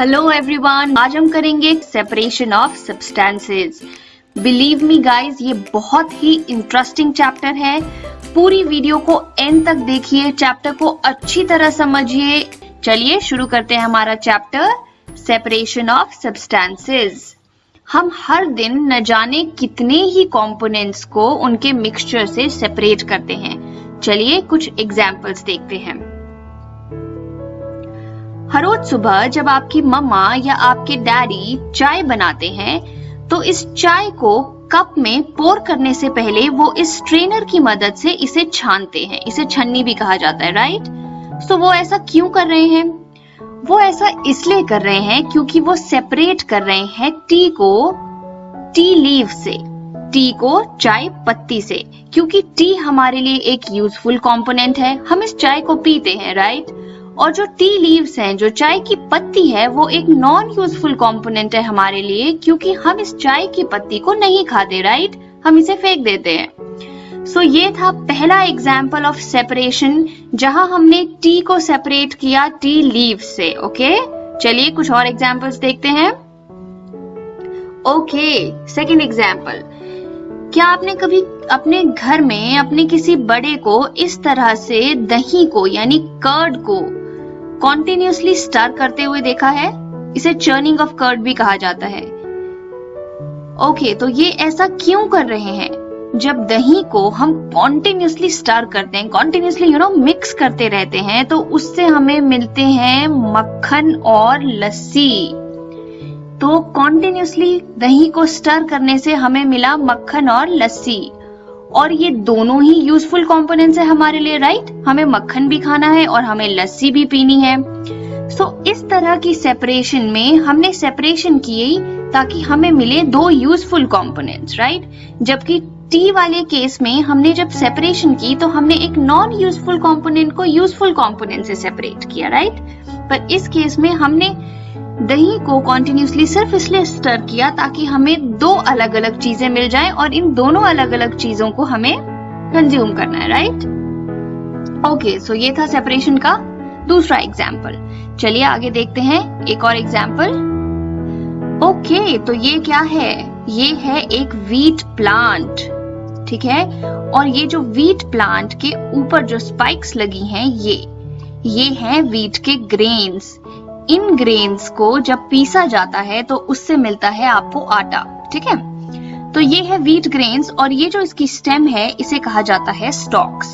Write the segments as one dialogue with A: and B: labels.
A: Hello everyone, आज हम करेंगे separation of substances. Believe me guys, ये बहुत ही इंटरेस्टिंग चैप्टर है। पूरी वीडियो को एंड तक देखिए, चैप्टर को अच्छी तरह समझिए। चलिए शुरू करते हैं हमारा चैप्टर सेपरेशन ऑफ सब्सटेंसेस। हम हर दिन न जाने कितने ही कंपोनेंट्स को उनके मिक्सचर से सेपरेट करते हैं। चलिए कुछ एग्जांपल्स देखते हैं। हर रोज सुबह जब आपकी मम्मा या आपके डैडी चाय बनाते हैं तो इस चाय को कप में पोर करने से पहले वो इस स्ट्रेनर की मदद से इसे छानते हैं। इसे छन्नी भी कहा जाता है, राइट? सो वो ऐसा क्यों कर रहे हैं? वो ऐसा इसलिए कर रहे हैं क्योंकि वो सेपरेट कर रहे हैं टी को टी लीफ से, टी को चाय पत्ती से। क्योंकि टी हमारे लिए एक यूजफुल कंपोनेंट है, हम इस चाय को पीते हैं, राइट? और जो टी लीव्स हैं, जो चाय की पत्ती है, वो एक नॉन यूजफुल कंपोनेंट है हमारे लिए, क्योंकि हम इस चाय की पत्ती को नहीं खाते, राइट? हम इसे फेंक देते हैं। सो ये था पहला एग्जाम्पल ऑफ सेपरेशन, जहां हमने टी को सेपरेट किया टी लीव से। ओके, चलिए कुछ और एग्जाम्पल्स देखते हैं। Okay, second example. क्या आपने कभी अपने घर में अपने किसी बड़े को इस तरह से दही को यानी कर्ड को कॉन्टिन्यूसली स्टर करते हुए देखा है? इसे चर्निंग ऑफ कर्ड भी कहा जाता है। ओके, तो ये ऐसा क्यों कर रहे हैं? जब दही को हम कॉन्टिन्यूसली स्टर करते हैं, कॉन्टिन्यूसली मिक्स करते रहते हैं, तो उससे हमें मिलते हैं मक्खन और लस्सी। तो कॉन्टिन्यूसली दही को स्टर करने से हमें मिला मक्खन और लस्सी, और ये दोनों ही यूजफुल कंपोनेंट्स है हमारे लिए, राइट? हमें मक्खन भी खाना है और हमें लस्सी भी पीनी है। सो इस तरह की सेपरेशन में हमने सेपरेशन की ताकि हमें मिले दो यूजफुल कंपोनेंट्स, राइट? जबकि टी वाले केस में हमने जब सेपरेशन की तो हमने एक नॉन यूजफुल कंपोनेंट को यूजफुल कंपोनेंट से सेपरेट किया, राइट? पर इस केस में हमने दही को कॉन्टिन्यूसली सिर्फ इसलिए स्टर किया ताकि हमें दो अलग अलग चीजें मिल जाएं, और इन दोनों अलग अलग चीजों को हमें कंज्यूम करना है, राइट? ओके, सो ये था सेपरेशन का दूसरा एग्जाम्पल। चलिए आगे देखते हैं एक और एग्जाम्पल। ओके, तो ये क्या है? ये है एक वीट प्लांट, ठीक है? और ये जो वीट प्लांट के ऊपर जो स्पाइक्स लगी हैं, ये हैं वीट के ग्रेन्स। इन ग्रेन्स को जब पीसा जाता है तो उससे मिलता है आपको आटा, ठीक है? तो ये है वीट ग्रेन्स, और ये जो इसकी स्टेम है इसे कहा जाता है स्टॉक्स।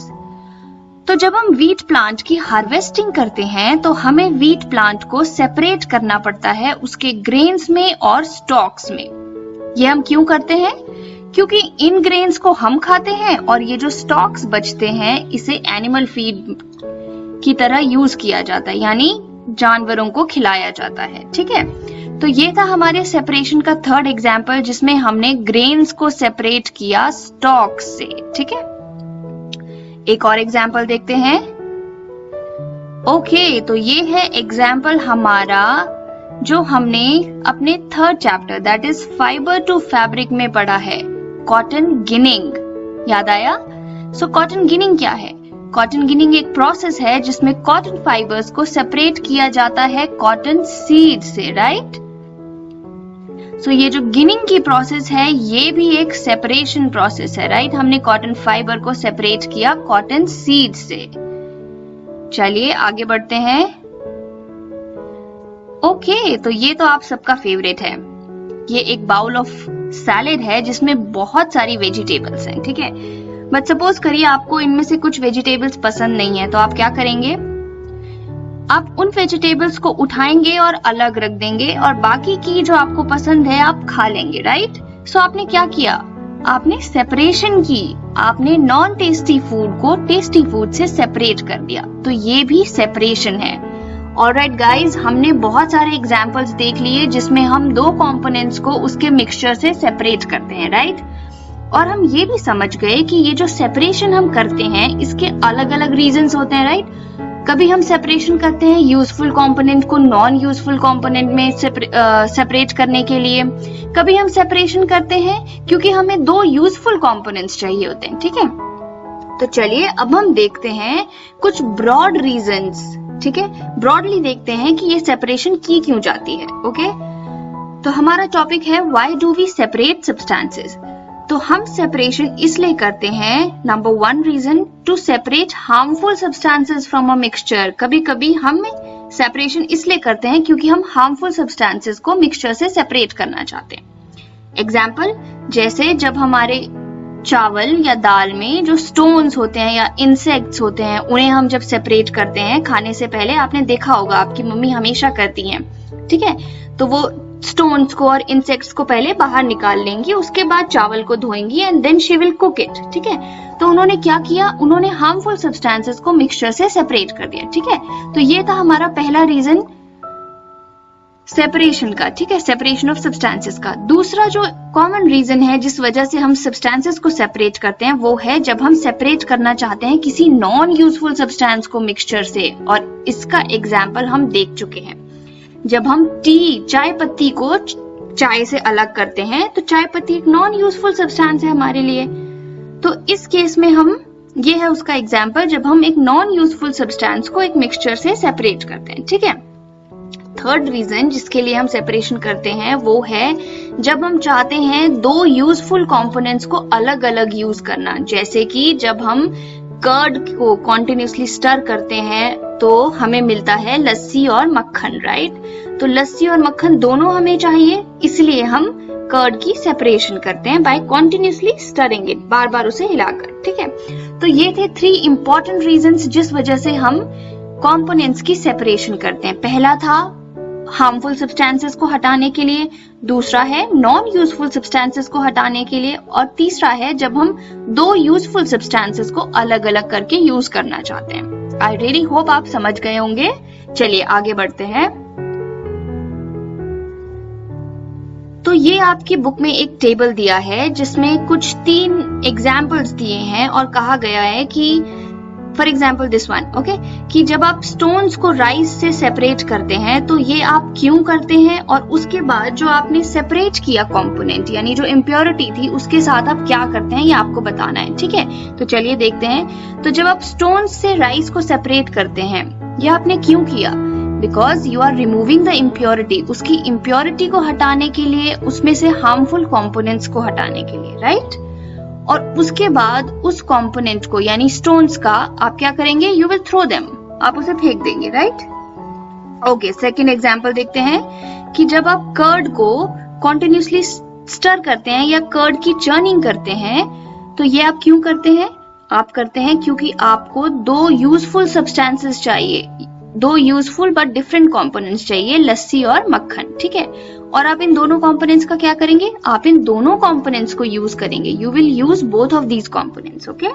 A: तो जब हम वीट प्लांट की हार्वेस्टिंग करते हैं तो हमें वीट प्लांट को सेपरेट करना पड़ता है उसके ग्रेन्स में और स्टॉक्स में। ये हम क्यों करते हैं? क्योंकि इन ग्रेन्स को हम खाते हैं और ये जो स्टॉक्स बचते हैं इसे एनिमल फीड की तरह यूज किया जाता है, यानी जानवरों को खिलाया जाता है, ठीक है? तो ये था हमारे सेपरेशन का थर्ड एग्जाम्पल, जिसमें हमने ग्रेन्स को सेपरेट किया स्टॉक से, ठीक है? एक और एग्जाम्पल देखते हैं। ओके, तो ये है एग्जाम्पल हमारा जो हमने अपने third chapter that is fibre to fabric में पढ़ा है, कॉटन गिनिंग। याद आया? सो कॉटन गिनिंग क्या है? कॉटन गिनिंग एक प्रोसेस है जिसमें कॉटन फाइबर्स को सेपरेट किया जाता है कॉटन सीड से, राइट? सो ये जो गिनिंग की प्रोसेस है ये भी एक सेपरेशन प्रोसेस है, राइट? हमने कॉटन फाइबर को सेपरेट किया कॉटन सीड से। चलिए आगे बढ़ते हैं। ओके, तो ये तो आप सबका फेवरेट है। ये एक बाउल ऑफ सैलेड है जिसमें बहुत सारी वेजिटेबल्स हैं, ठीक है? बट सपोज करिए आपको इनमें से कुछ वेजिटेबल्स पसंद नहीं है, तो आप क्या करेंगे? आप उन वेजिटेबल्स को उठाएंगे और अलग रख देंगे, और बाकी की जो आपको पसंद है आप खा लेंगे, राइट? सो आपने क्या किया? आपने सेपरेशन की। आपने नॉन टेस्टी फूड को टेस्टी फूड से सेपरेट कर दिया। तो ये भी सेपरेशन है। ऑलराइट गाइज, हमने बहुत सारे एग्जाम्पल्स देख लिए जिसमें हम दो कंपोनेंट्स को उसके मिक्सचर से सेपरेट करते हैं, राइट? और हम ये भी समझ गए कि ये जो सेपरेशन हम करते हैं इसके अलग अलग रीजंस होते हैं, राइट? कभी हम सेपरेशन करते हैं यूजफुल कंपोनेंट को नॉन यूजफुल कंपोनेंट में सेपरेट करने के लिए। कभी हम सेपरेशन करते हैं क्योंकि हमें दो यूजफुल कंपोनेंट्स चाहिए होते हैं, ठीक है? तो चलिए अब हम देखते हैं कुछ ब्रॉड रीजंस ठीक है, ब्रॉडली देखते हैं कि ये सेपरेशन की क्यों जाती है। ओके, तो हमारा टॉपिक है why do we separate substances. तो हम सेपरेशन इसलिए करते हैं, number 1 reason to separate harmful substances from a mixture. कभी कभी हम सेपरेशन इसलिए करते हैं क्योंकि हम हार्मफुल सब्सटेंसेस को मिक्सचर से सेपरेट करना चाहते हैं। एग्जाम्पल, जैसे जब हमारे चावल या दाल में जो स्टोन्स होते हैं या इंसेक्ट्स होते हैं, उन्हें हम जब सेपरेट करते हैं खाने से पहले, आपने देखा होगा आपकी मम्मी हमेशा करती हैं, ठीक है, तो वो स्टोन्स को और इंसेक्ट्स को पहले बाहर निकाल लेंगी, उसके बाद चावल को धोएंगी and then she will cook it. ठीक है, तो उन्होंने क्या किया, उन्होंने हार्मफुल सब्सटेंसेस को मिक्सचर से सेपरेट कर दिया। ठीक है, तो ये था हमारा पहला रीजन सेपरेशन का। ठीक है, सेपरेशन ऑफ सब्सटेंसेस का। दूसरा जो कॉमन रीजन है जिस वजह से हम सब्सटेंसेस को सेपरेट करते हैं, वो है जब हम सेपरेट करना चाहते हैं किसी नॉन यूजफुल सब्सटेंस को मिक्सचर से। और इसका एग्जाम्पल हम देख चुके हैं, जब हम चाय पत्ती को चाय से अलग करते हैं, तो चाय पत्ती एक नॉन यूजफुल सब्सटेंस है हमारे लिए। तो इस केस में ये है उसका एग्जाम्पल, जब हम एक नॉन यूजफुल सब्सटेंस को एक मिक्सचर से सेपरेट करते हैं। ठीक है, थर्ड रीजन जिसके लिए हम सेपरेशन करते हैं वो है जब हम चाहते हैं दो यूजफुल कंपोनेंट्स को अलग अलग यूज करना। जैसे कि जब हम कर्ड को कॉन्टिन्यूसली स्टर करते हैं तो हमें मिलता है लस्सी और मक्खन, राइट। तो लस्सी और मक्खन दोनों हमें चाहिए, इसलिए हम कर्ड की सेपरेशन करते हैं बाय कॉन्टिन्यूसली स्टरिंग इट, बार बार उसे हिलाकर। ठीक है, तो ये थे 3 इंपॉर्टेंट रीजंस जिस वजह से हम कंपोनेंट्स की सेपरेशन करते हैं। पहला था हार्मफुल सब्सटेंसेस को हटाने के लिए, दूसरा है नॉन यूजफुल सब्सटेंसेस को हटाने के लिए, और तीसरा है जब हम दो यूजफुल सब्सटेंसेस को अलग अलग करके यूज करना चाहते हैं। आई रियली होप आप समझ गए होंगे। चलिए आगे बढ़ते हैं। तो ये आपकी बुक में एक टेबल दिया है जिसमें कुछ 3 एग्जाम्पल्स दिए हैं और कहा गया है कि for example this one, okay, कि जब आप स्टोन्स को राइस से सेपरेट करते हैं तो ये आप क्यों करते हैं, और उसके बाद जो आपने सेपरेट किया कंपोनेंट यानी जो इम्प्योरिटी थी उसके साथ आप क्या करते हैं, ये आपको बताना है। ठीक है, तो चलिए देखते हैं। तो जब आप स्टोन्स से राइस को सेपरेट करते हैं, ये आपने क्यों किया, because you are removing the impurity, उसकी इम्प्योरिटी को हटाने के लिए, उसमें से हार्मफुल कंपोनेंट्स को हटाने के लिए, राइट। और उसके बाद उस कंपोनेंट को यानी स्टोन्स का आप क्या करेंगे, यू विल थ्रो देम, आप उसे फेंक देंगे, राइट। ओके, सेकंड एग्जांपल देखते हैं कि जब आप कर्ड को कॉन्टिन्यूसली स्टर करते हैं या कर्ड की चर्निंग करते हैं, तो ये आप क्यों करते हैं, आप करते हैं क्योंकि आपको दो यूजफुल सब्सटेंसेस चाहिए, दो यूजफुल बट डिफरेंट कंपोनेंट्स चाहिए, लस्सी और मक्खन। ठीक है, और आप इन दोनों कंपोनेंट्स का क्या करेंगे, आप इन दोनों कंपोनेंट्स को यूज करेंगे, you will use both of these components. Okay,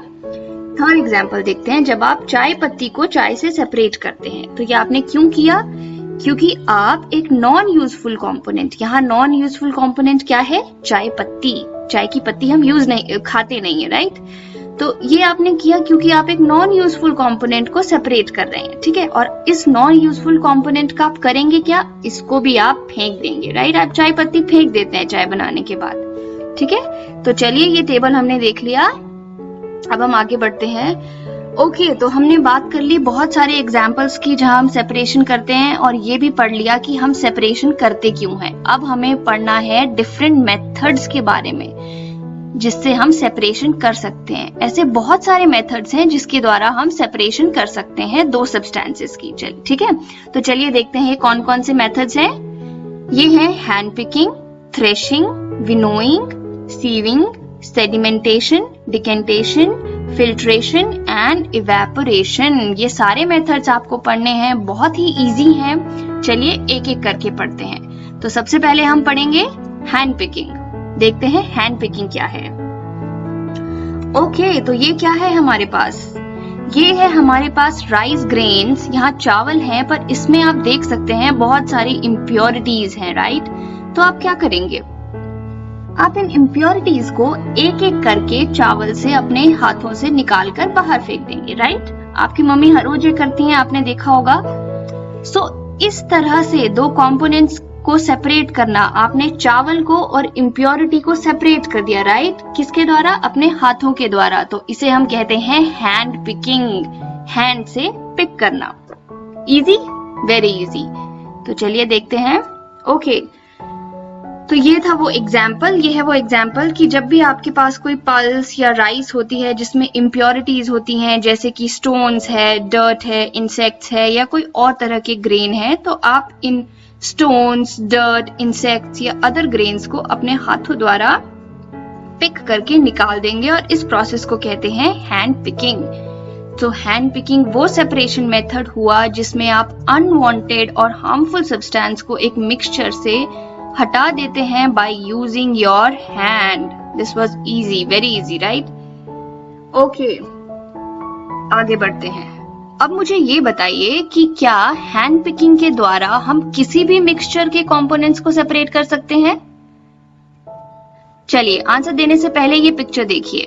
A: third example देखते हैं। जब आप चाय पत्ती को चाय से सेपरेट करते हैं, तो ये आपने क्यों किया, क्योंकि आप एक नॉन यूजफुल कंपोनेंट, यहाँ नॉन यूजफुल कंपोनेंट क्या है, चाय पत्ती, चाय की पत्ती हम यूज नहीं खाते नहीं है, राइट। तो ये आपने किया क्योंकि आप एक नॉन यूजफुल कंपोनेंट को सेपरेट कर रहे हैं। ठीक है, और इस नॉन यूजफुल कंपोनेंट का आप करेंगे क्या, इसको भी आप फेंक देंगे, राइट। आप चाय पत्ती फेंक देते हैं चाय बनाने के बाद। ठीक है, तो चलिए ये टेबल हमने देख लिया, अब हम आगे बढ़ते हैं। ओके, तो हमने बात कर ली बहुत सारे एग्जाम्पल्स की जहां हम सेपरेशन करते हैं, और ये भी पढ़ लिया कि हम सेपरेशन करते क्यों हैं। अब हमें पढ़ना है डिफरेंट मेथड्स के बारे में जिससे हम सेपरेशन कर सकते हैं। ऐसे बहुत सारे मेथड्स हैं जिसके द्वारा हम सेपरेशन कर सकते हैं दो सब्सटेंसेस की। ठीक है, तो चलिए देखते हैं कौन कौन से मेथड्स हैं। ये हैं hand picking, threshing, winnowing, sieving, sedimentation, decantation, filtration and evaporation. ये सारे मेथड्स आपको पढ़ने हैं, बहुत ही इजी हैं। चलिए एक एक करके पढ़ते हैं। तो सबसे पहले हम पढ़ेंगे हैंड पिकिंग। देखते हैं हैंड पिकिंग क्या है। ओके, तो ये क्या है हमारे पास, ये है हमारे पास राइस ग्रेन्स, यहाँ चावल है, पर इसमें आप देख सकते हैं बहुत सारी इम्प्योरिटीज हैं, राइट। तो आप क्या करेंगे, आप इन इम्प्योरिटीज को एक एक करके चावल से अपने हाथों से निकाल कर बाहर फेंक देंगे, राइट। आपकी मम्मी हर रोज ये करती हैं, आपने देखा होगा। इस तरह से दो कंपोनेंट्स को सेपरेट करना, आपने चावल को और इम्प्योरिटी को सेपरेट कर दिया, राइट। किसके द्वारा, अपने हाथों के द्वारा। तो इसे हम कहते हैं हैंड पिकिंग, हैंड से पिक करना। Easy, very easy. तो चलिए देखते हैं। ओके, तो ये था वो एग्जाम्पल, ये है वो एग्जाम्पल कि जब भी आपके पास कोई पल्स या राइस होती है जिसमें इम्प्योरिटीज होती हैं, जैसे कि स्टोन्स है, डर्ट है, इंसेक्ट्स है या कोई और तरह के ग्रेन है, तो आप इन स्टोन्स, डर्ट, इंसेक्ट्स या अदर ग्रेन्स को अपने हाथों द्वारा पिक करके निकाल देंगे और इस प्रोसेस को कहते हैं हैंड पिकिंग। तो हैंड पिकिंग वो सेपरेशन मेथड हुआ जिसमें आप अनवांटेड और हार्मफुल सब्सटेंस को एक मिक्सचर से हटा देते हैं by using your hand. This was easy, very easy, right? Okay, आगे बढ़ते हैं। अब मुझे ये बताइए कि क्या हैंड पिकिंग के द्वारा हम किसी भी मिक्सचर के कंपोनेंट्स को सेपरेट कर सकते हैं? चलिए, आंसर देने से पहले ये पिक्चर देखिए।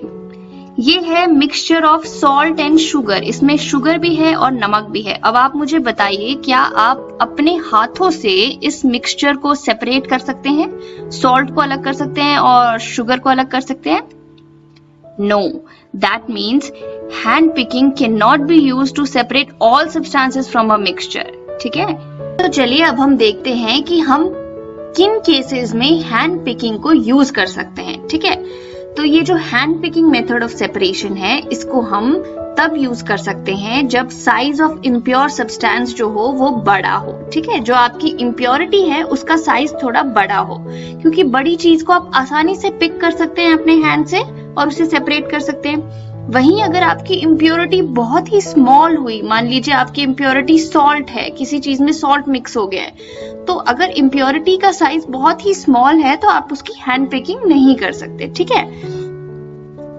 A: ये है mixture of salt and sugar, इसमें शुगर भी है और नमक भी है। अब आप मुझे बताइए, क्या आप अपने हाथों से इस मिक्सचर को सेपरेट कर सकते हैं? सॉल्ट को अलग कर सकते हैं और शुगर को अलग कर सकते हैं? No, that means hand picking can not be used to separate all substances from a mixture. ठीक है, तो चलिए अब हम देखते हैं कि हम किन केसेस में हैंड पिकिंग को यूज कर सकते हैं। ठीक है, तो ये जो hand picking method of separation है, इसको हम तब यूज कर सकते हैं जब साइज ऑफ इम्प्योर सब्सटेंस जो हो वो बड़ा हो। ठीक है, जो आपकी इम्प्योरिटी है उसका साइज थोड़ा बड़ा हो, क्योंकि बड़ी चीज को आप आसानी से पिक कर सकते हैं अपने हैंड से और उसे सेपरेट कर सकते हैं। वहीं अगर आपकी इम्प्योरिटी बहुत ही स्मॉल हुई, मान लीजिए आपकी इम्प्योरिटी सॉल्ट है, किसी चीज में सॉल्ट मिक्स हो गया है, तो अगर इम्प्योरिटी का साइज बहुत ही स्मॉल है तो आप उसकी हैंड पिकिंग नहीं कर सकते। ठीक है,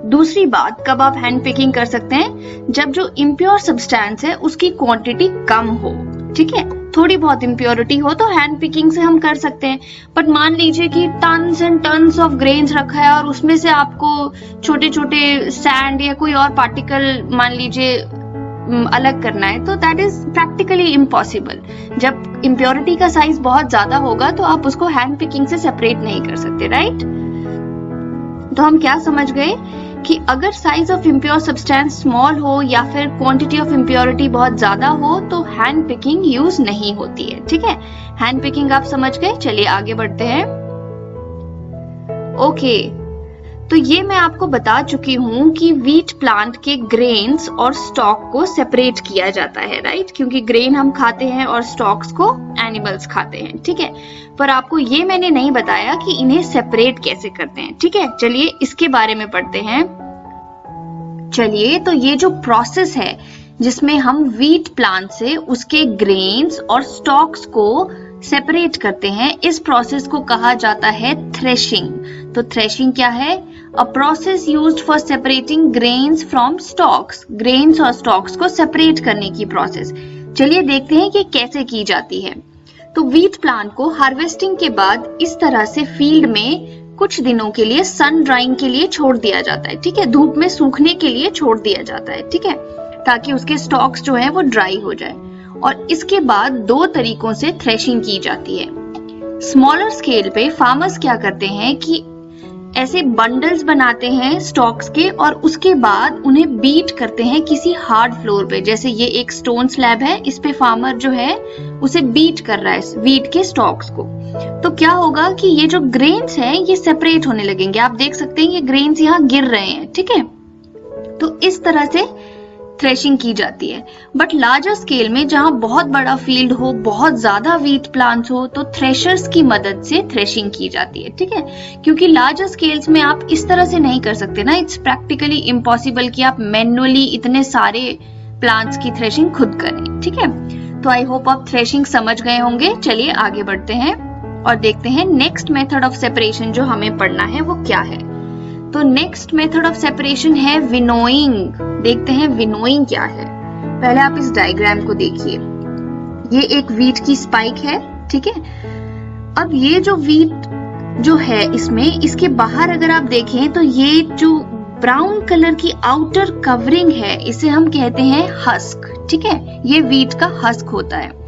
A: दूसरी बात, कब आप हैंड पिकिंग कर सकते हैं? जब जो इम्प्योर सब्सटेंस है उसकी क्वांटिटी कम हो। ठीक है, थोड़ी बहुत इम्प्योरिटी हो तो हैंड पिकिंग से हम कर सकते हैं। बट मान लीजिए कि tons and tons of grains रखा है और उसमें से आपको छोटे छोटे सैंड या कोई और पार्टिकल मान लीजिए अलग करना है, तो दैट इज प्रैक्टिकली इम्पॉसिबल। जब इम्प्योरिटी का साइज बहुत ज्यादा होगा तो आप उसको हैंड पिकिंग से सेपरेट नहीं कर सकते, राइट? तो हम क्या समझ गए कि अगर size of impure substance small हो या फिर क्वांटिटी ऑफ इम्प्योरिटी बहुत ज्यादा हो तो हैंड पिकिंग यूज नहीं होती है। ठीक है, हैंड पिकिंग आप समझ गए। चलिए आगे बढ़ते हैं। ओके, तो ये मैं आपको बता चुकी हूं कि व्हीट प्लांट के ग्रेन्स और स्टॉक को सेपरेट किया जाता है, राइट? क्योंकि ग्रेन हम खाते हैं और स्टॉक्स को एनिमल्स खाते हैं। ठीक है, पर आपको ये मैंने नहीं बताया कि इन्हें सेपरेट कैसे करते हैं। ठीक है, चलिए इसके बारे में पढ़ते हैं। चलिए, तो ये जो प्रोसेस है जिसमें हम व्हीट प्लांट से उसके ग्रेन्स और स्टॉक्स को सेपरेट करते हैं, इस प्रोसेस को कहा जाता है थ्रेशिंग। तो थ्रेशिंग क्या है? A process used for separating grains from stocks. Grains और स्टॉक्स को सेपरेट करने की प्रोसेस। चलिए देखते हैं कि कैसे की जाती है। तो व्हीट प्लांट को हार्वेस्टिंग के बाद इस तरह से फील्ड में कुछ दिनों के लिए सन ड्राइंग के लिए छोड़ दिया जाता है। ठीक है, धूप में सूखने के लिए छोड़ दिया जाता है। ठीक है, ताकि उसके स्टॉक्स जो है वो ड्राई हो जाए। और इसके बाद दो तरीकों से थ्रेशिंग की जाती है। स्मॉलर स्केल पे फार्मर्स क्या करते हैं कि ऐसे बंडल्स बनाते हैं स्टॉक्स के और उसके बाद उन्हें बीट करते हैं किसी हार्ड फ्लोर पे। जैसे ये एक स्टोन स्लैब है, इस पे फार्मर जो है उसे बीट कर रहा है व्हीट के स्टॉक्स को। तो क्या होगा कि ये जो ग्रेन्स हैं ये सेपरेट होने लगेंगे। आप देख सकते हैं ये ग्रेन्स यहाँ गिर रहे हैं। ठीक है, तो इस तरह से थ्रेशिंग की जाती है। बट लार्जर स्केल में जहां बहुत बड़ा फील्ड हो, बहुत ज्यादा व्हीट प्लांट्स हो, तो थ्रेशर्स की मदद से थ्रेशिंग की जाती है। ठीक है, क्योंकि लार्जर स्केल्स में आप इस तरह से नहीं कर सकते ना, इट्स प्रैक्टिकली इम्पॉसिबल कि आप मैन्युअली इतने सारे प्लांट्स की थ्रेशिंग खुद करें। ठीक है, तो आई होप आप थ्रेशिंग समझ गए होंगे। चलिए आगे बढ़ते हैं और देखते हैं नेक्स्ट मेथड ऑफ सेपरेशन जो हमें पढ़ना है वो क्या है। तो नेक्स्ट मेथड ऑफ सेपरेशन है विनोइंग। देखते हैं विनोइंग क्या है। पहले आप इस डायग्राम को देखिए। ये एक व्हीट की स्पाइक है। ठीक है, अब ये जो व्हीट जो है इसमें, इसके बाहर अगर आप देखें तो ये जो ब्राउन कलर की आउटर कवरिंग है इसे हम कहते हैं हस्क। ठीक है, ये व्हीट का हस्क होता है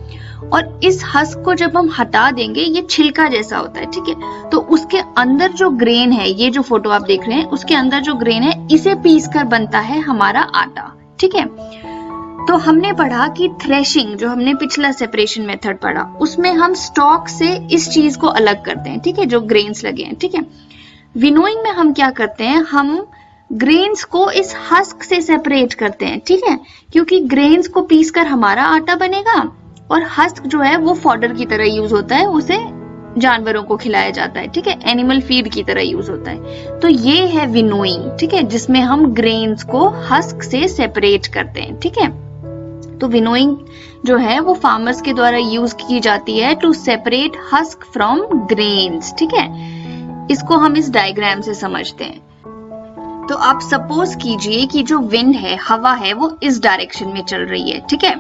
A: और इस हस्क को जब हम हटा देंगे ये छिलका जैसा होता है। ठीक है, तो उसके अंदर जो ग्रेन है, ये जो फोटो आप देख रहे हैं उसके अंदर जो ग्रेन है इसे पीस कर बनता है हमारा आटा। ठीक है, तो हमने पढ़ा कि थ्रेशिंग, जो हमने पिछला सेपरेशन मेथड पढ़ा, उसमें हम स्टॉक से इस चीज को अलग करते हैं, ठीक है, जो ग्रेन्स लगे हैं, ठीक है। विनोइंग में हम क्या करते हैं, हम ग्रेन्स को इस हस्क से सेपरेट करते हैं, ठीक है, क्योंकि ग्रेन्स को पीसकर हमारा आटा बनेगा और हस्क जो है वो फॉडर की तरह यूज होता है, उसे जानवरों को खिलाया जाता है, ठीक है, एनिमल फीड की तरह यूज होता है। तो ये है विनोइंग, ठीक है, जिसमें हम ग्रेन्स को हस्क से सेपरेट करते हैं, ठीक है। तो विनोइंग जो है वो फार्मर्स के द्वारा यूज की जाती है to separate husk from grains, ठीक है। इसको हम इस डायग्राम से समझते हैं। तो आप सपोज कीजिए कि जो विंड है, हवा है, वो इस डायरेक्शन में चल रही है, ठीक है।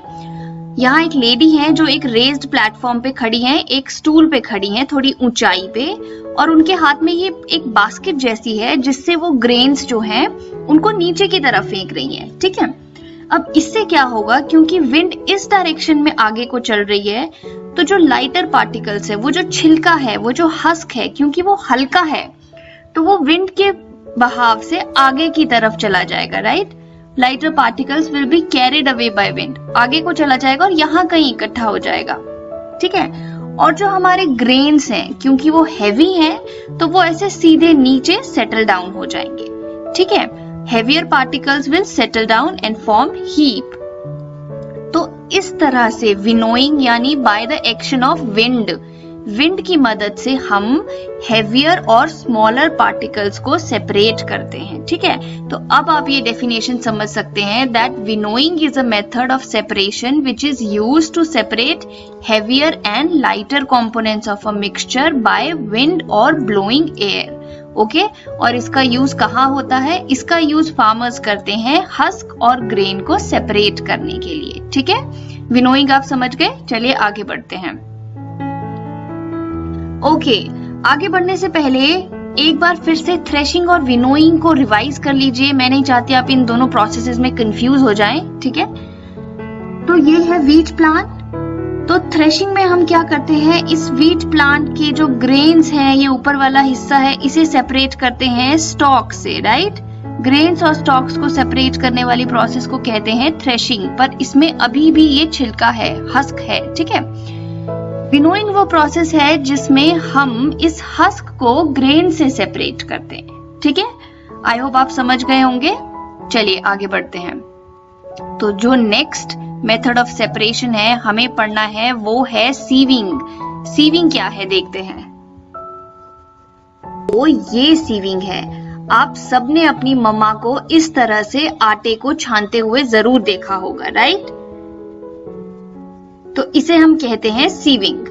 A: यहाँ एक लेडी है जो एक रेज्ड प्लेटफॉर्म पे खड़ी है, एक स्टूल पे खड़ी है थोड़ी ऊंचाई पे, और उनके हाथ में ये एक बास्केट जैसी है जिससे वो ग्रेन्स जो हैं उनको नीचे की तरफ फेंक रही है, ठीक है। अब इससे क्या होगा, क्योंकि विंड इस डायरेक्शन में आगे को चल रही है, तो जो लाइटर पार्टिकल्स है, वो जो छिलका है, वो जो हस्क है, क्योंकि वो हल्का है, तो वो विंड के बहाव से आगे की तरफ चला जाएगा, right. Lighter particles will be carried away by wind, आगे को चला जाएगा और यहाँ कहीं इकट्ठा हो जाएगा, ठीक है। और जो हमारे ग्रेन्स हैं, क्योंकि वो हैवी हैं, तो वो ऐसे सीधे नीचे सेटल डाउन हो जाएंगे, ठीक है। Heavier particles will settle down and form heap. तो इस तरह से विनोइंग यानी by the action of wind की मदद से हम हेवियर और स्मॉलर पार्टिकल्स को सेपरेट करते हैं, ठीक है। तो अब आप ये डेफिनेशन समझ सकते हैं that winnowing is a method of separation which is used to separate heavier and lighter components of a mixture by wind और ब्लोइंग एयर, ओके। और इसका यूज कहाँ होता है, इसका यूज फार्मर्स करते हैं हस्क और ग्रेन को सेपरेट करने के लिए, ठीक है। विनोइंग आप समझ गए, चलिए आगे बढ़ते हैं। ओके, आगे बढ़ने से पहले एक बार फिर से थ्रेशिंग और विनोइंग को रिवाइज कर लीजिए। मैं नहीं चाहती आप इन दोनों प्रोसेसेस में कंफ्यूज हो जाएं, ठीक है। तो ये है व्हीट प्लांट। तो थ्रेशिंग में हम क्या करते हैं, इस व्हीट प्लांट के जो ग्रेन्स हैं, ये ऊपर वाला हिस्सा है, इसे सेपरेट करते हैं स्टॉक से, राइट। ग्रेन्स और स्टॉक्स को सेपरेट करने वाली प्रोसेस को कहते हैं थ्रेशिंग, पर इसमें अभी भी ये छिलका है, हस्क है, ठीक है। विनोइंग वो प्रोसेस है जिसमें हम इस हस्क को ग्रेन से सेपरेट करते हैं, ठीक है। आई होप आप समझ गए होंगे। चलिए आगे बढ़ते हैं। तो जो नेक्स्ट मेथड ऑफ सेपरेशन है हमें पढ़ना है, वो है सीविंग। सीविंग क्या है देखते हैं। तो ये सीविंग है। आप सबने अपनी मम्मा को इस तरह से आटे को छानते हुए जरूर देखा होगा, राइट। तो इसे हम कहते हैं सीविंग।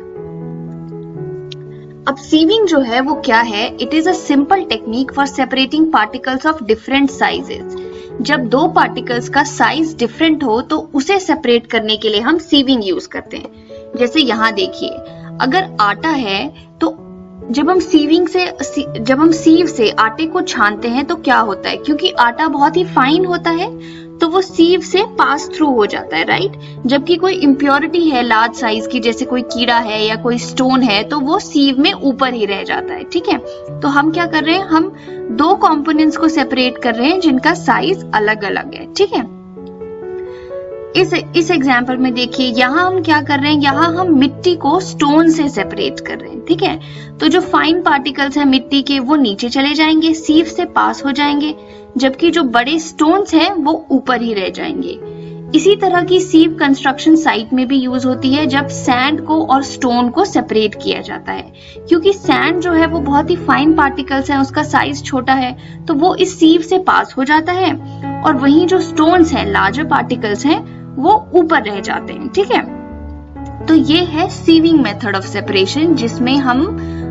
A: अब सीविंग जो है वो क्या है, it is a simple technique for separating particles of different sizes. जब दो पार्टिकल्स का साइज डिफरेंट हो तो उसे सेपरेट करने के लिए हम सीविंग यूज करते हैं। जैसे यहाँ देखिए, अगर आटा है तो जब हम सीव से आटे को छानते हैं तो क्या होता है, क्योंकि आटा बहुत ही फाइन होता है तो वो सीव से पास थ्रू हो जाता है, राइट। जबकि कोई इम्प्योरिटी है लार्ज साइज की, जैसे कोई कीड़ा है या कोई स्टोन है, तो वो सीव में ऊपर ही रह जाता है, ठीक है। तो हम क्या कर रहे हैं, हम दो कंपोनेंट्स को सेपरेट कर रहे हैं जिनका साइज अलग अलग है, ठीक है। इस एग्जाम्पल में देखिए, यहाँ हम क्या कर रहे हैं, यहाँ हम मिट्टी को स्टोन से सेपरेट कर रहे हैं, ठीक है। तो जो फाइन पार्टिकल्स है मिट्टी के वो नीचे चले जाएंगे, सीव से पास हो जाएंगे, जबकि जो बड़े स्टोन्स हैं वो ऊपर ही रह जाएंगे। इसी तरह की सीव कंस्ट्रक्शन साइट में भी यूज होती है जब सैंड को और स्टोन को सेपरेट किया जाता है, क्योंकि सैंड जो है वो बहुत ही फाइन पार्टिकल्स है, उसका साइज छोटा है, तो वो इस सीव से पास हो जाता है, और वहीं जो स्टोन्स हैं, लार्जर पार्टिकल्स हैं, वो ऊपर रह जाते हैं, ठीक है। तो ये है सीविंग मेथड ऑफ सेपरेशन, जिसमें हम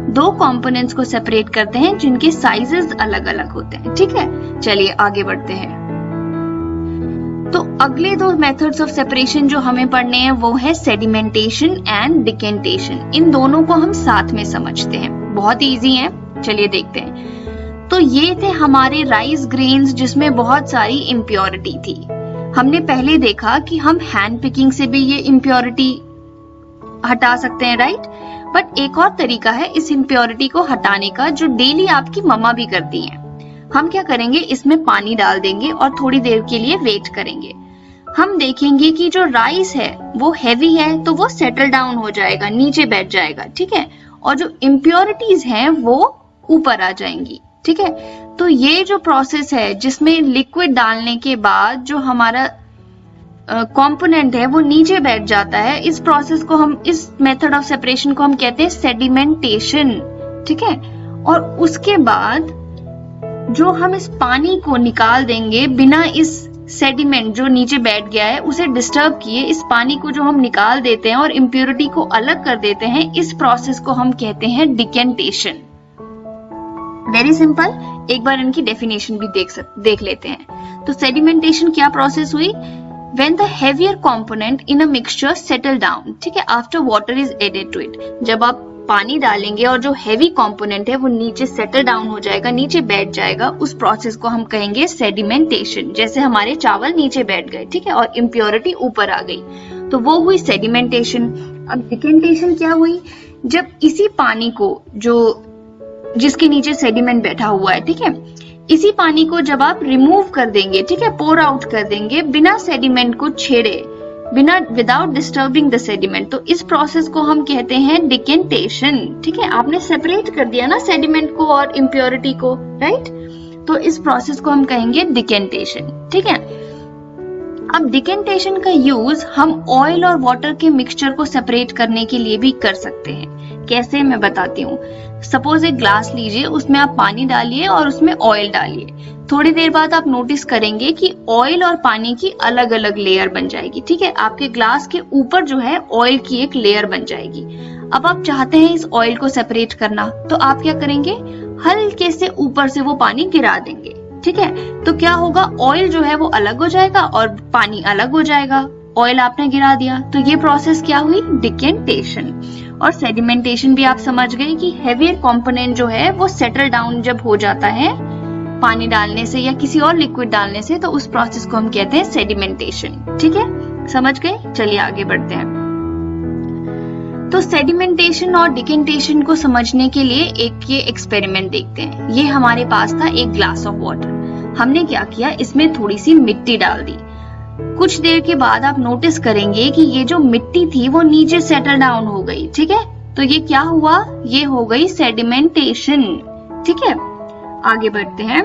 A: दो कंपोनेंट्स को सेपरेट करते हैं जिनके साइजेस अलग अलग होते हैं, ठीक है। चलिए आगे बढ़ते हैं। तो अगले दो मेथड्स ऑफ सेपरेशन जो हमें पढ़ने हैं वो है सेडिमेंटेशन एंड डिकेंटेशन। इन दोनों को हम साथ में समझते हैं, बहुत इजी है, चलिए देखते हैं। तो ये थे हमारे राइस ग्रेन्स जिसमें बहुत सारी इम्प्योरिटी थी। हमने पहले देखा कि हम हैंड पिकिंग से भी ये इम्प्योरिटी हटा सकते हैं, राइट। बट एक और तरीका है इस इम्प्योरिटी को हटाने का, जो डेली आपकी मम्मा भी करती हैं। हम क्या करेंगे, इसमें पानी डाल देंगे और थोड़ी देर के लिए वेट करेंगे। हम देखेंगे कि जो राइस है वो हैवी है तो वो सेटल डाउन हो जाएगा, नीचे बैठ जाएगा, ठीक है, और जो इम्प्योरिटीज हैं वो ऊपर आ जाएंगी, ठीक है। तो ये जो प्रोसेस है जिसमें लिक्विड डालने के बाद जो हमारा कंपोनेंट है वो नीचे बैठ जाता है, इस प्रोसेस को हम, इस मेथड ऑफ सेपरेशन को हम कहते हैं सेडिमेंटेशन, ठीक है। और उसके बाद जो हम इस पानी को निकाल देंगे बिना इस सेडिमेंट जो नीचे बैठ गया है उसे डिस्टर्ब किए, इस पानी को जो हम निकाल देते हैं और इम्प्योरिटी को अलग कर देते हैं, इस प्रोसेस को हम कहते हैं डिकेंटेशन। वेरी सिंपल, एक बार इनकी डेफिनेशन भी देख लेते हैं। तो सेडिमेंटेशन क्या प्रोसेस हुई? When the heavier component in a mixture settle down, ठीक है, after water is added to it, जब आप पानी डालेंगे और जो हैवी कंपोनेंट है वो नीचे सेटल डाउन हो जाएगा, नीचे बैठ जाएगा, उस प्रोसेस को हम कहेंगे सेडिमेंटेशन। जैसे हमारे चावल नीचे बैठ गए, ठीक है, और इम्प्योरिटी ऊपर आ गई, तो वो हुई सेडिमेंटेशन। अब डिकेंटेशन क्या हुई? जब इसी पानी को जो जिसके नीचे सेडिमेंट बैठा हुआ है, ठीक है, इसी पानी को जब आप रिमूव कर देंगे, ठीक है, पोर आउट कर देंगे बिना सेडिमेंट को छेड़े, बिना विदाउट डिस्टर्बिंग द सेडिमेंट, तो इस प्रोसेस को हम कहते हैं डिकेंटेशन, ठीक है। आपने सेपरेट कर दिया ना सेडिमेंट को और इम्प्योरिटी को, राइट, तो इस प्रोसेस को हम कहेंगे डिकेंटेशन, ठीक है। अब डिकेंटेशन का यूज हम ऑयल और वाटर के मिक्सचर को सेपरेट करने के लिए भी कर सकते हैं। कैसे, मैं बताती हूँ। सपोज एक ग्लास लीजिए, उसमें आप पानी डालिए और उसमें ऑयल डालिए। थोड़ी देर बाद आप नोटिस करेंगे कि ऑयल और पानी की अलग अलग लेयर बन जाएगी, ठीक है। आपके ग्लास के ऊपर जो है ऑयल की एक लेयर बन जाएगी। अब आप चाहते हैं इस ऑयल को सेपरेट करना, तो आप क्या करेंगे? हल्के से ऊपर से वो पानी गिरा देंगे, ठीक है। तो क्या होगा? ऑयल जो है वो अलग हो जाएगा और पानी अलग हो जाएगा। ऑयल आपने गिरा दिया, तो ये प्रोसेस क्या हुई? डिकेंटेशन। और सेडिमेंटेशन भी आप समझ गए कि हैवियर कंपोनेंट जो है वो सेटल डाउन जब हो जाता है पानी डालने से या किसी और लिक्विड डालने से, तो उस प्रोसेस को हम कहते हैं सेडिमेंटेशन, ठीक है, समझ गए। चलिए आगे बढ़ते हैं। तो सेडिमेंटेशन और डिकेंटेशन को समझने के लिए एक ये एक्सपेरिमेंट देखते हैं। ये हमारे पास था एक ग्लास ऑफ वाटर। हमने क्या किया? इसमें थोड़ी सी मिट्टी डाल दी। कुछ देर के बाद आप नोटिस करेंगे कि ये जो मिट्टी थी वो नीचे सेटल डाउन हो गई, ठीक है। तो ये क्या हुआ? ये हो गई सेडिमेंटेशन, ठीक है। आगे बढ़ते हैं।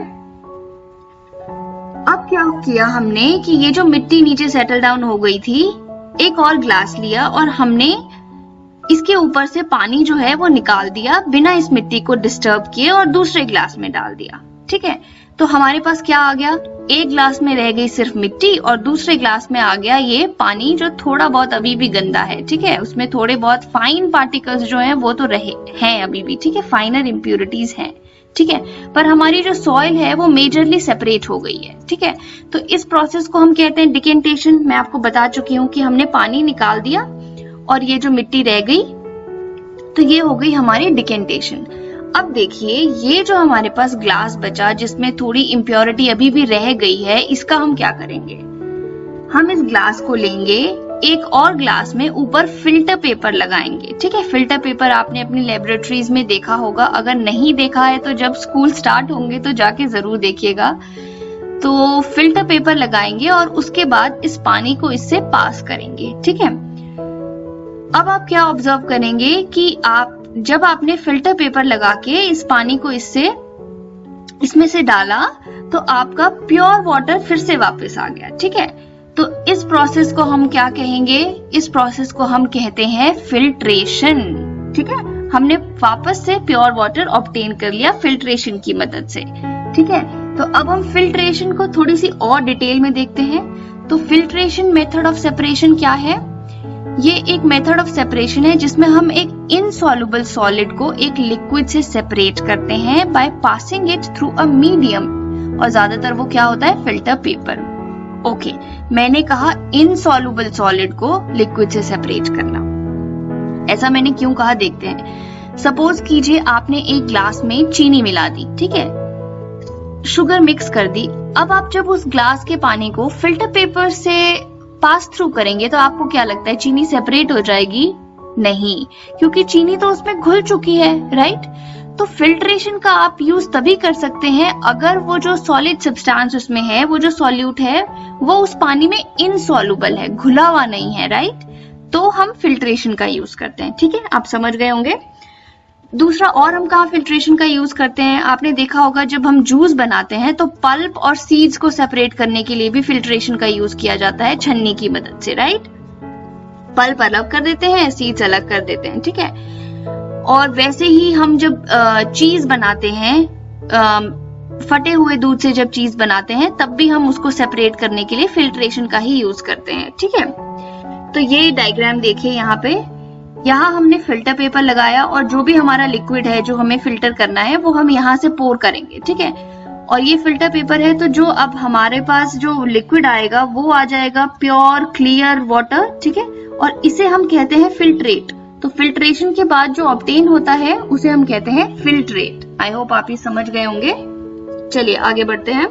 A: अब क्या किया हमने कि ये जो मिट्टी नीचे सेटल डाउन हो गई थी, एक और ग्लास लिया और हमने इसके ऊपर से पानी जो है वो निकाल दिया बिना इस मिट्टी को डिस्टर्ब किए और दूसरे ग्लास में डाल दिया, ठीक है। तो हमारे पास क्या आ गया? एक ग्लास में रह गई सिर्फ मिट्टी और दूसरे ग्लास में आ गया ये पानी जो थोड़ा बहुत अभी भी गंदा है, ठीक है। उसमें थोड़े बहुत फाइन पार्टिकल्स जो हैं वो तो रहे हैं अभी भी, ठीक है, फाइनर इम्प्योरिटीज हैं, ठीक है। पर हमारी जो सॉइल है वो मेजरली सेपरेट हो गई है, ठीक है। तो इस प्रोसेस को हम कहते हैं डिकेंटेशन। मैं आपको बता चुकी हूँ कि हमने पानी निकाल दिया और ये जो मिट्टी रह गई, तो ये हो गई हमारी डिकेंटेशन। अब देखिए, ये जो हमारे पास ग्लास बचा जिसमें थोड़ी इम्प्योरिटी अभी भी रह गई है, इसका हम क्या करेंगे? हम इस ग्लास को लेंगे, एक और ग्लास में ऊपर फिल्टर पेपर लगाएंगे, ठीक है। फिल्टर पेपर आपने अपनी लेबोरेटरीज में देखा होगा, अगर नहीं देखा है तो जब स्कूल स्टार्ट होंगे तो जाके जरूर देखिएगा। तो फिल्टर पेपर लगाएंगे और उसके बाद इस पानी को इससे पास करेंगे, ठीक है। अब आप क्या ऑब्जर्व करेंगे कि आप जब आपने फिल्टर पेपर लगा के इस पानी को इसमें से डाला तो आपका प्योर वाटर फिर से वापस आ गया, ठीक है। तो इस प्रोसेस को हम क्या कहेंगे? इस प्रोसेस को हम कहते हैं फिल्ट्रेशन, ठीक है। हमने वापस से प्योर वाटर ऑब्टेन कर लिया फिल्ट्रेशन की मदद से, ठीक है। तो अब हम फिल्ट्रेशन को थोड़ी सी और डिटेल में देखते हैं। तो फिल्ट्रेशन मेथड ऑफ सेपरेशन क्या है? ये एक मेथड ऑफ सेपरेशन है जिसमें हम एक इनसॉल्युबल सॉलिड को एक लिक्विड से सेपरेट करते हैं by passing it through a medium, और ज्यादातर वो क्या होता है? Filter paper. ओके, मैंने कहा इनसॉल्युबल सॉलिड को लिक्विड से सेपरेट करना। ऐसा मैंने क्यों कहा, देखते हैं। सपोज कीजिए आपने एक ग्लास में चीनी मिला दी, ठीक है, शुगर मिक्स कर दी। अब आप जब उस ग्लास के पानी को फिल्टर पेपर से पास थ्रू करेंगे तो आपको क्या लगता है? चीनी सेपरेट हो जाएगी? नहीं, क्योंकि चीनी तो उसमें घुल चुकी है, राइट। तो फिल्ट्रेशन का आप यूज तभी कर सकते हैं अगर वो जो सॉलिड सब्सटेंस उसमें है, वो जो सॉल्यूट है, वो उस पानी में इनसॉल्युबल है, घुला हुआ नहीं है, राइट। तो हम फिल्ट्रेशन का यूज करते हैं, ठीक है, आप समझ गए होंगे। दूसरा और हम कहाँ फिल्ट्रेशन का यूज करते हैं, आपने देखा होगा जब हम जूस बनाते हैं तो पल्प और सीड्स को सेपरेट करने के लिए भी फिल्ट्रेशन का यूज किया जाता है छन्नी की मदद से, राइट। पल्प अलग कर देते हैं, सीड्स अलग कर देते हैं, ठीक है। और वैसे ही हम जब चीज बनाते हैं, फटे हुए दूध से जब चीज बनाते हैं तब भी हम उसको सेपरेट करने के लिए फिल्ट्रेशन का ही यूज करते हैं, ठीक है। तो ये डायग्राम देखिए, यहाँ हमने फिल्टर पेपर लगाया और जो भी हमारा लिक्विड है जो हमें फिल्टर करना है वो हम यहाँ से पोर करेंगे, ठीक है। और ये फिल्टर पेपर है, तो जो अब हमारे पास जो लिक्विड आएगा वो आ जाएगा प्योर क्लियर वाटर, ठीक है। और इसे हम कहते हैं फिल्ट्रेट। तो फिल्ट्रेशन के बाद जो ऑब्टेन होता है उसे हम कहते हैं फिल्ट्रेट। आई होप आप ये समझ गए होंगे। चलिए आगे बढ़ते हैं।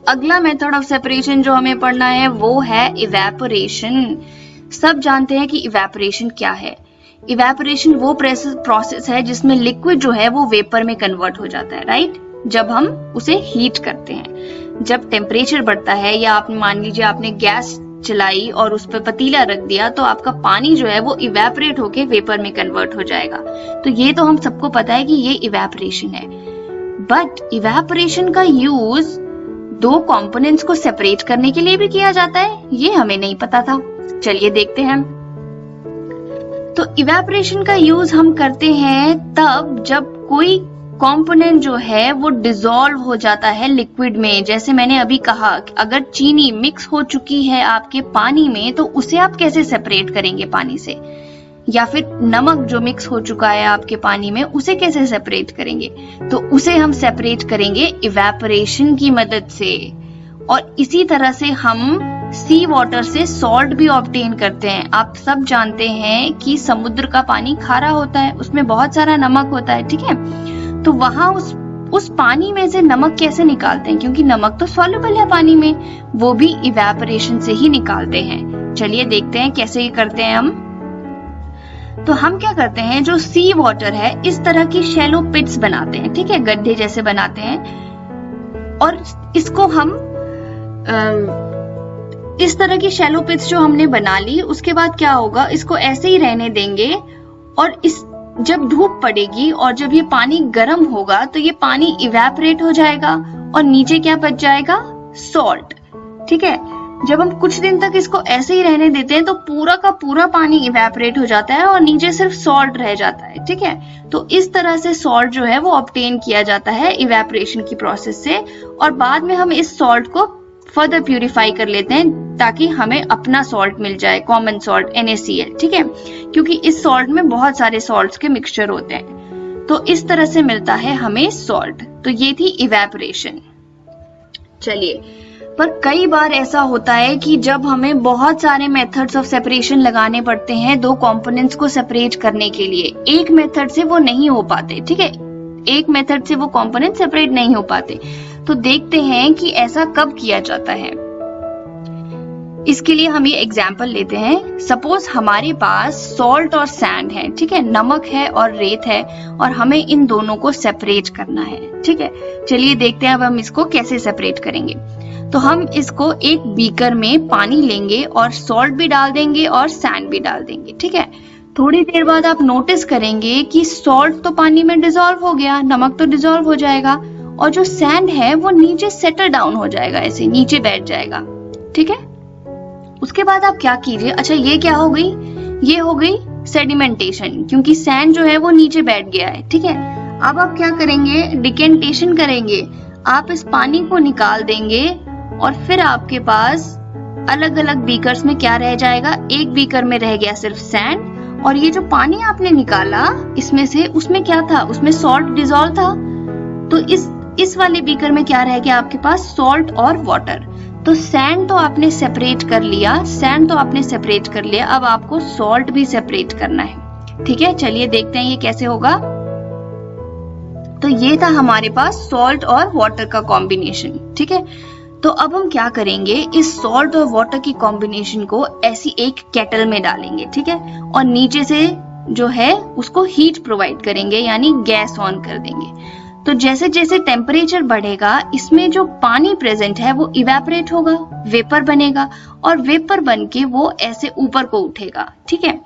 A: अगला मेथड ऑफ सेपरेशन जो हमें पढ़ना है वो है इवेपोरेशन। सब जानते हैं कि इवेपोरेशन क्या है। इवेपोरेशन वो प्रोसेस है जिसमें लिक्विड जो है वो वेपर में कन्वर्ट हो जाता है, राइट, जब हम उसे हीट करते हैं। जब टेम्परेचर बढ़ता है या आप मान लीजिए आपने गैस चलाई और उस पर पतीला रख दिया तो आपका पानी जो है वो इवेपोरेट होके वेपर में कन्वर्ट हो जाएगा। तो ये तो हम सबको पता है कि ये इवेपोरेशन है। बट इवेपोरेशन का यूज दो कंपोनेंट्स को सेपरेट करने के लिए भी किया जाता है, ये हमें नहीं पता था। चलिए देखते हैं। तो इवेपोरेशन का यूज हम करते हैं तब जब कोई कंपोनेंट जो है वो डिसॉल्व हो जाता है लिक्विड में। जैसे मैंने अभी कहा, अगर चीनी मिक्स हो चुकी है आपके पानी में तो उसे आप कैसे सेपरेट करेंगे पानी से, या फिर नमक जो मिक्स हो चुका है आपके पानी में उसे कैसे सेपरेट करेंगे, तो उसे हम सेपरेट करेंगे इवेपोरेशन की मदद से। और इसी तरह से हम सी वाटर से सॉल्ट भी ऑब्टेन करते हैं। आप सब जानते हैं कि समुद्र का पानी खारा होता है, उसमें बहुत सारा नमक होता है, ठीक है। तो वहां उस पानी में से नमक कैसे निकालते हैं, क्योंकि नमक तो सॉल्युबल है पानी में, वो भी इवेपोरेशन से ही निकालते हैं। चलिए देखते हैं कैसे ये करते हैं हम। तो हम क्या करते हैं, जो सी वाटर है इस तरह की शैलो पिट्स बनाते हैं, ठीक है, गड्ढे जैसे बनाते हैं। और इसको हम इस तरह की शैलो पिट्स जो हमने बना ली, उसके बाद क्या होगा, इसको ऐसे ही रहने देंगे। और जब धूप पड़ेगी और जब ये पानी गर्म होगा तो ये पानी इवेपोरेट हो जाएगा और नीचे क्या बच जाएगा, सॉल्ट, ठीक है। जब हम कुछ दिन तक इसको ऐसे ही रहने देते हैं तो पूरा का पूरा पानी इवेपोरेट हो जाता है और नीचे सिर्फ सॉल्ट रह जाता है, ठीक है। तो इस तरह से सॉल्ट जो है वो ऑब्टेन किया जाता है इवेपोरेशन की प्रोसेस से। और बाद में हम इस सॉल्ट को फर्दर प्यूरिफाई कर लेते हैं ताकि हमें अपना सॉल्ट मिल जाए, कॉमन सॉल्ट NaCl, ठीक है, क्योंकि इस सॉल्ट में बहुत सारे सॉल्ट्स के मिक्सचर होते हैं। तो इस तरह से मिलता है हमें सॉल्ट। तो ये थी इवेपोरेशन। चलिए, पर कई बार ऐसा होता है कि जब हमें बहुत सारे मेथड्स ऑफ सेपरेशन लगाने पड़ते हैं दो कंपोनेंट्स को सेपरेट करने के लिए, एक मेथड से वो नहीं हो पाते, ठीक है, एक मेथड से वो कंपोनेंट सेपरेट नहीं हो पाते। तो देखते हैं कि ऐसा कब किया जाता है। इसके लिए हम ये एग्जाम्पल लेते हैं। सपोज हमारे पास सॉल्ट और सैंड है, ठीक है, नमक है और रेत है, और हमें इन दोनों को सेपरेट करना है, ठीक है। चलिए देखते हैं अब हम इसको कैसे सेपरेट करेंगे। तो हम इसको एक बीकर में पानी लेंगे और सॉल्ट भी डाल देंगे और सैंड भी डाल देंगे, ठीक है। थोड़ी देर बाद आप नोटिस करेंगे कि सॉल्ट तो पानी में डिसॉल्व हो गया, नमक तो डिसॉल्व हो जाएगा, और जो सैंड है वो नीचे सेटल डाउन हो जाएगा, ऐसे नीचे बैठ जाएगा, ठीक है। उसके बाद आप क्या कीजिए, अच्छा ये क्या हो गई, ये हो गई सेडिमेंटेशन, क्योंकि सैंड जो है वो नीचे बैठ गया है, ठीक है। अब आप क्या करेंगे, डिकेंटेशन करेंगे। आप इस पानी को निकाल देंगे और फिर आपके पास अलग अलग बीकर्स में क्या रह जाएगा, एक बीकर में रह गया सिर्फ सैंड, और ये जो पानी आपने निकाला इसमें से, उसमें क्या था, उसमें सॉल्ट डिसॉल्व था। तो इस वाले बीकर में क्या रह गया आपके पास, सॉल्ट और वाटर। तो सैंड तो आपने सेपरेट कर लिया, अब आपको सॉल्ट भी सेपरेट करना है, ठीक है। चलिए देखते हैं ये कैसे होगा। तो ये था हमारे पास सॉल्ट और वाटर का कॉम्बिनेशन, ठीक है। तो अब हम क्या करेंगे, इस सॉल्ट और वाटर की कॉम्बिनेशन को ऐसी एक केटल में डालेंगे, ठीक है, और नीचे से जो है उसको हीट प्रोवाइड करेंगे, यानी गैस ऑन कर देंगे। तो जैसे जैसे टेम्परेचर बढ़ेगा इसमें जो पानी प्रेजेंट है वो इवेपोरेट होगा, वेपर बनेगा, और वेपर बन के वो ऐसे ऊपर को उठेगा। ठीक है,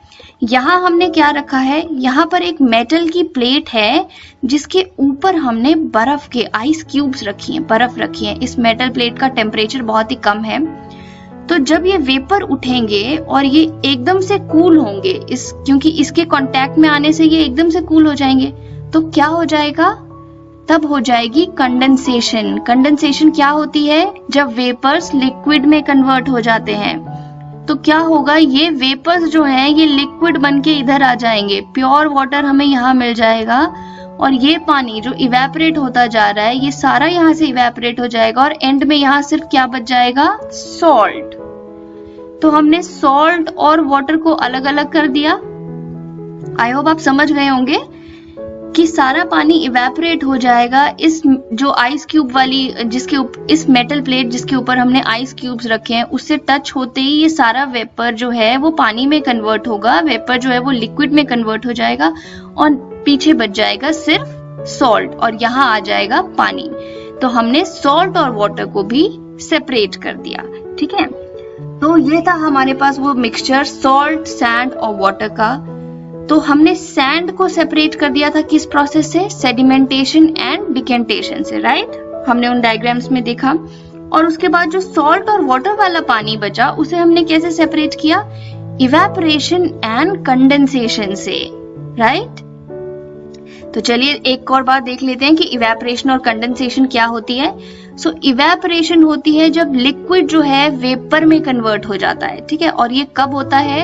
A: यहाँ हमने क्या रखा है, यहाँ पर एक मेटल की प्लेट है जिसके ऊपर हमने बर्फ के आइस क्यूब्स रखी हैं, बर्फ रखी है। इस मेटल प्लेट का टेम्परेचर बहुत ही कम है, तो जब ये वेपर उठेंगे और ये एकदम से कूल होंगे, क्योंकि इसके कांटेक्ट में आने से ये एकदम से कूल हो जाएंगे, तो क्या हो जाएगा, तब हो जाएगी कंडेंसेशन। कंडेंसेशन क्या होती है, जब वेपर्स लिक्विड में कन्वर्ट हो जाते हैं। तो क्या होगा, ये वेपर्स जो हैं ये लिक्विड बन के इधर आ जाएंगे, प्योर वाटर हमें यहाँ मिल जाएगा, और ये पानी जो इवेपोरेट होता जा रहा है ये सारा यहाँ से इवेपोरेट हो जाएगा, और एंड में यहाँ सिर्फ क्या बच जाएगा, सॉल्ट। तो हमने सॉल्ट और वाटर को अलग अलग कर दिया। आई होप आप समझ गए होंगे कि सारा पानी इवेपोरेट हो जाएगा इस जो आइस क्यूब वाली इस मेटल प्लेट जिसके ऊपर हमने आइस क्यूब्स रखे हैं उससे टच होते ही ये सारा वेपर जो है वो पानी में कन्वर्ट होगा, वेपर जो है वो लिक्विड में कन्वर्ट हो जाएगा, और पीछे बच जाएगा सिर्फ सॉल्ट, और यहाँ आ जाएगा पानी। तो हमने सॉल्ट और वाटर को भी सेपरेट कर दिया। ठीक है, तो ये था हमारे पास वो मिक्सचर सॉल्ट, सैंड और वाटर का। तो हमने सैंड को सेपरेट कर दिया था किस प्रोसेस से, सेडिमेंटेशन एंड डिकेंटेशन से, राइट। हमने उन डायग्राम्स में देखा। और उसके बाद जो सॉल्ट और वाटर वाला पानी बचा उसे हमने कैसे सेपरेट किया, इवेपोरेशन एंड कंडेंसेशन से, राइट। तो चलिए एक और बात देख लेते हैं कि इवेपोरेशन और कंडेंसेशन क्या होती है। सो इवेपोरेशन होती है जब लिक्विड जो है वेपर में कन्वर्ट हो जाता है। ठीक है, और ये कब होता है,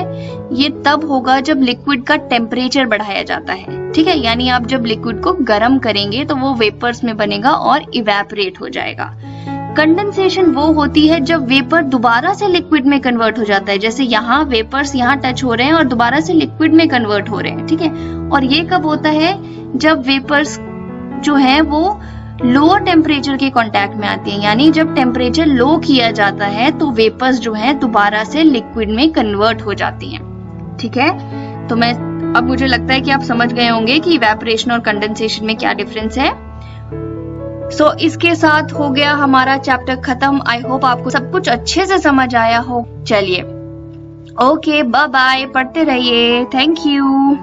A: ये तब होगा जब लिक्विड का टेम्परेचर बढ़ाया जाता है। ठीक है, यानी आप जब लिक्विड को गर्म करेंगे तो वो वेपर्स में बनेगा और इवेपोरेट हो जाएगा। कंडेंसेशन वो होती है जब वेपर दोबारा से लिक्विड में कन्वर्ट हो जाता है, जैसे यहाँ वेपर्स यहाँ टच हो रहे हैं और दोबारा से लिक्विड में कन्वर्ट हो रहे हैं। ठीक है, और ये कब होता है, जब वेपर्स जो है वो लोअर टेम्परेचर के कांटेक्ट में आती हैं, यानी जब टेम्परेचर लो किया जाता है तो वेपर्स जो है दोबारा से लिक्विड में कन्वर्ट हो जाती हैं। ठीक है, तो अब मुझे लगता है कि आप समझ गए होंगे कि इवेपोरेशन और कंडेंसेशन में क्या डिफरेंस है। सो इसके साथ हो गया हमारा चैप्टर खत्म। आई होप आपको सब कुछ अच्छे से समझ आया हो। चलिए, ओके, बाय बाय, पढ़ते रहिए, थैंक यू।